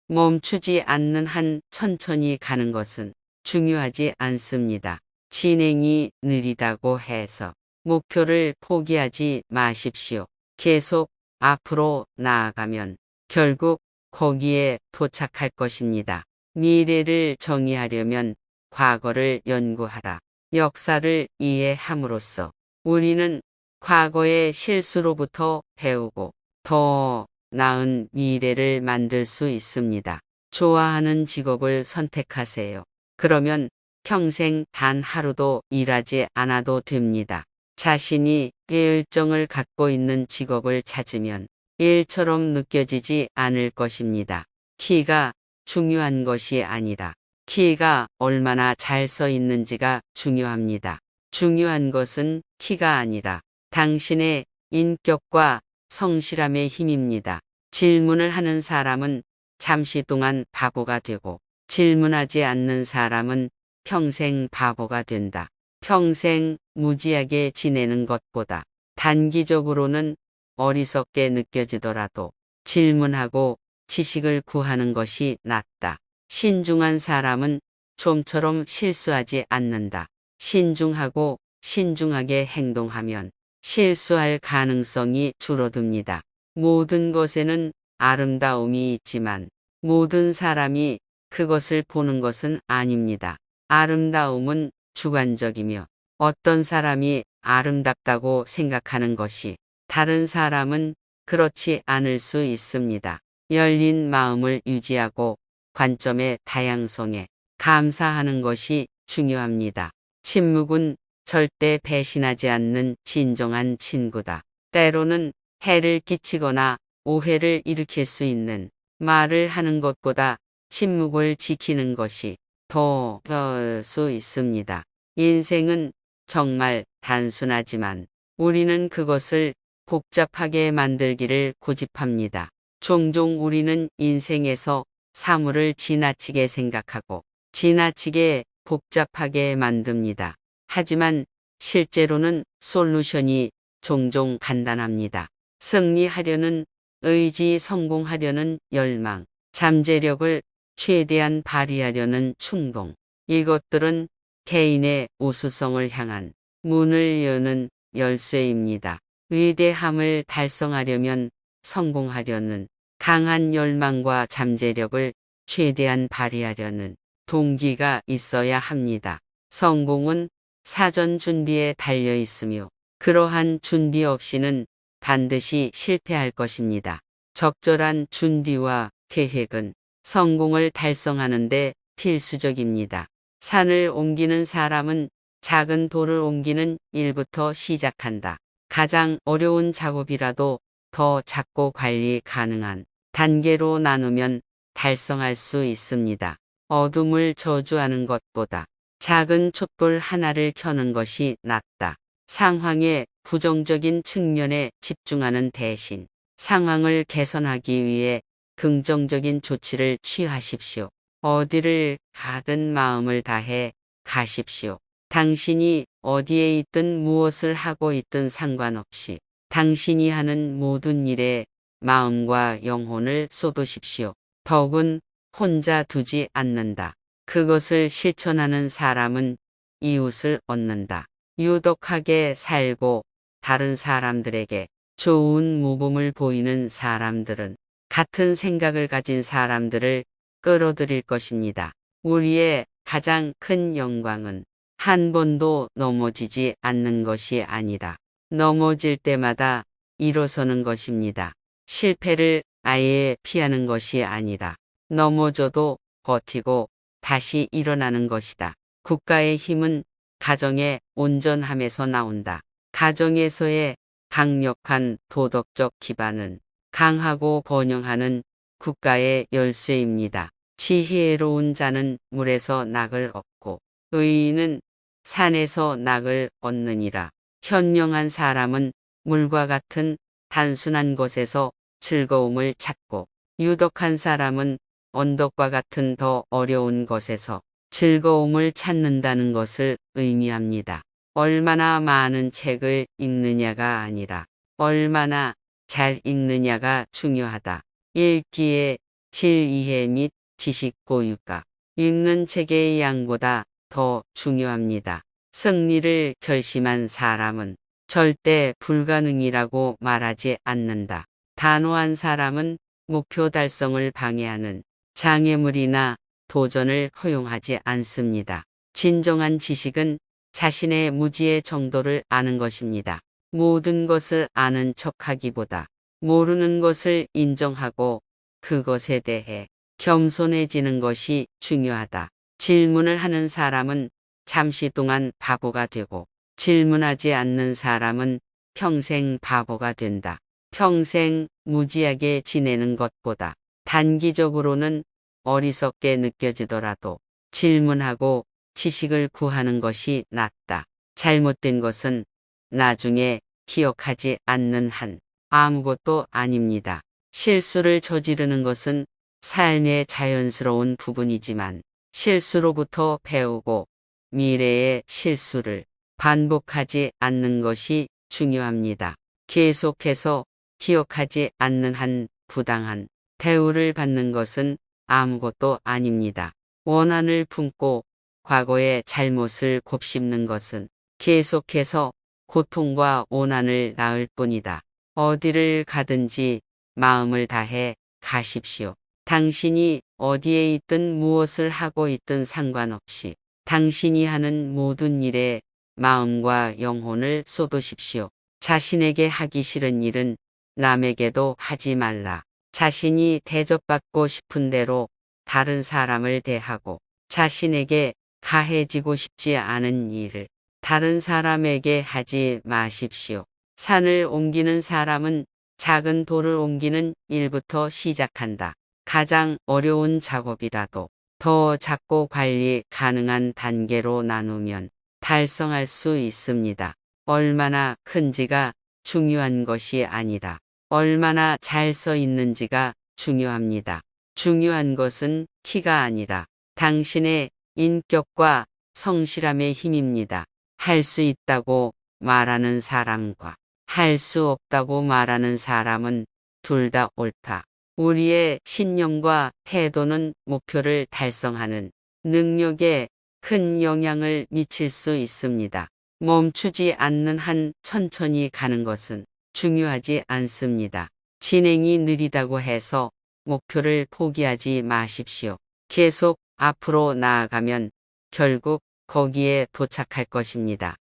멈추지 않는 한 천천히 가는 것은 중요하지 않습니다. 진행이 느리다고 해서 목표를 포기하지 마십시오. 계속 앞으로 나아가면 결국 거기에 도착할 것입니다. 미래를 정의하려면 과거를 연구하라. 역사를 이해함으로써 우리는 과거의 실수로부터 배우고 더 나은 미래를 만들 수 있습니다. 좋아하는 직업을 선택하세요. 그러면 평생 단 하루도 일하지 않아도 됩니다. 자신이 열정을 갖고 있는 직업을 찾으면 일처럼 느껴지지 않을 것입니다. 키가 중요한 것이 아니라 키가 얼마나 잘 서 있는지가 중요합니다. 중요한 것은 키가 아니라 당신의 인격과 성실함의 힘입니다. 질문을 하는 사람은 잠시 동안 바보가 되고 질문하지 않는 사람은 평생 바보가 된다. 평생 무지하게 지내는 것보다 단기적으로는 어리석게 느껴지더라도 질문하고 지식을 구하는 것이 낫다. 신중한 사람은 좀처럼 실수하지 않는다. 신중하고 신중하게 행동하면 실수할 가능성이 줄어듭니다. 모든 것에는 아름다움이 있지만 모든 사람이 그것을 보는 것은 아닙니다. 아름다움은 주관적이며 어떤 사람이 아름답다고 생각하는 것이 다른 사람은 그렇지 않을 수 있습니다. 열린 마음을 유지하고 관점의 다양성에 감사하는 것이 중요합니다. 침묵은 절대 배신하지 않는 진정한 친구다. 때로는 해를 끼치거나 오해를 일으킬 수 있는 말을 하는 것보다 침묵을 지키는 것이 더 나을 수 있습니다. 인생은 정말 단순하지만 우리는 그것을 복잡하게 만들기를 고집합니다. 종종 우리는 인생에서 사물을 지나치게 생각하고 지나치게 복잡하게 만듭니다. 하지만 실제로는 솔루션이 종종 간단합니다. 승리하려는 의지, 성공하려는 열망, 잠재력을 최대한 발휘하려는 충동. 이것들은 개인의 우수성을 향한 문을 여는 열쇠입니다. 위대함을 달성하려면 성공하려는 강한 열망과 잠재력을 최대한 발휘하려는 동기가 있어야 합니다. 성공은 사전 준비에 달려 있으며 그러한 준비 없이는 반드시 실패할 것입니다. 적절한 준비와 계획은 성공을 달성하는 데 필수적입니다. 산을 옮기는 사람은 작은 돌을 옮기는 일부터 시작한다. 가장 어려운 작업이라도 더 작고 관리 가능한 단계로 나누면 달성할 수 있습니다. 어둠을 저주하는 것보다 작은 촛불 하나를 켜는 것이 낫다. 상황의 부정적인 측면에 집중하는 대신 상황을 개선하기 위해 긍정적인 조치를 취하십시오. 어디를 가든 마음을 다해 가십시오. 당신이 어디에 있든 무엇을 하고 있든 상관없이 당신이 하는 모든 일에 마음과 영혼을 쏟으십시오. 덕은 혼자 두지 않는다. 그것을 실천하는 사람은 이웃을 얻는다. 유독하게 살고 다른 사람들에게 좋은 모범을 보이는 사람들은 같은 생각을 가진 사람들을 끌어들일 것입니다. 우리의 가장 큰 영광은 한 번도 넘어지지 않는 것이 아니라 넘어질 때마다 일어서는 것입니다. 실패를 아예 피하는 것이 아니라 넘어져도 버티고 다시 일어나는 것이다. 국가의 힘은 가정의 온전함에서 나온다. 가정에서의 강력한 도덕적 기반은 강하고 번영하는 국가의 열쇠입니다. 지혜로운 자는 물에서 낙을 얻고 의인은 산에서 낙을 얻느니라. 현명한 사람은 물과 같은 단순한 것에서 즐거움을 찾고 유덕한 사람은 언덕과 같은 더 어려운 것에서 즐거움을 찾는다는 것을 의미합니다. 얼마나 많은 책을 읽느냐가 아니라 얼마나 잘 읽느냐가 중요하다. 읽기에 질 이해 및 지식 보유가 읽는 책의 양보다 더 중요합니다. 승리를 결심한 사람은 절대 불가능이라고 말하지 않는다. 단호한 사람은 목표 달성을 방해하는 장애물이나 도전을 허용하지 않습니다. 진정한 지식은 자신의 무지의 정도를 아는 것입니다. 모든 것을 아는 척하기보다 모르는 것을 인정하고 그것에 대해 겸손해지는 것이 중요하다. 질문을 하는 사람은 잠시 동안 바보가 되고 질문하지 않는 사람은 평생 바보가 된다. 평생 무지하게 지내는 것보다 단기적으로는 어리석게 느껴지더라도 질문하고 지식을 구하는 것이 낫다. 잘못된 것은 나중에 기억하지 않는 한 아무것도 아닙니다. 실수를 저지르는 것은 삶의 자연스러운 부분이지만 실수로부터 배우고 미래의 실수를 반복하지 않는 것이 중요합니다. 계속해서 기억하지 않는 한 부당한 대우를 받는 것은 아무것도 아닙니다. 원한을 품고 과거의 잘못을 곱씹는 것은 계속해서 고통과 오난을 낳을 뿐이다. 어디를 가든지 마음을 다해 가십시오. 당신이 어디에 있든 무엇을 하고 있든 상관없이 당신이 하는 모든 일에 마음과 영혼을 쏟으십시오. 자신에게 하기 싫은 일은 남에게도 하지 말라. 자신이 대접받고 싶은 대로 다른 사람을 대하고 자신에게 가해지고 싶지 않은 일을 다른 사람에게 하지 마십시오. 산을 옮기는 사람은 작은 돌을 옮기는 일부터 시작한다. 가장 어려운 작업이라도 더 작고 관리 가능한 단계로 나누면 달성할 수 있습니다. 얼마나 큰지가 중요한 것이 아니라 얼마나 잘 써 있는지가 중요합니다. 중요한 것은 키가 아니라 당신의 인격과 성실함의 힘입니다. 할 수 있다고 말하는 사람과 할 수 없다고 말하는 사람은 둘 다 옳다. 우리의 신념과 태도는 목표를 달성하는 능력에 큰 영향을 미칠 수 있습니다. 멈추지 않는 한 천천히 가는 것은 중요하지 않습니다. 진행이 느리다고 해서 목표를 포기하지 마십시오. 계속 앞으로 나아가면 결국 거기에 도착할 것입니다.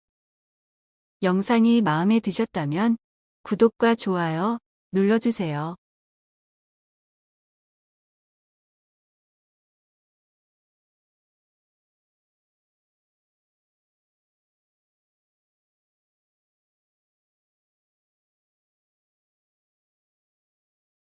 영상이 마음에 드셨다면 구독과 좋아요 눌러주세요.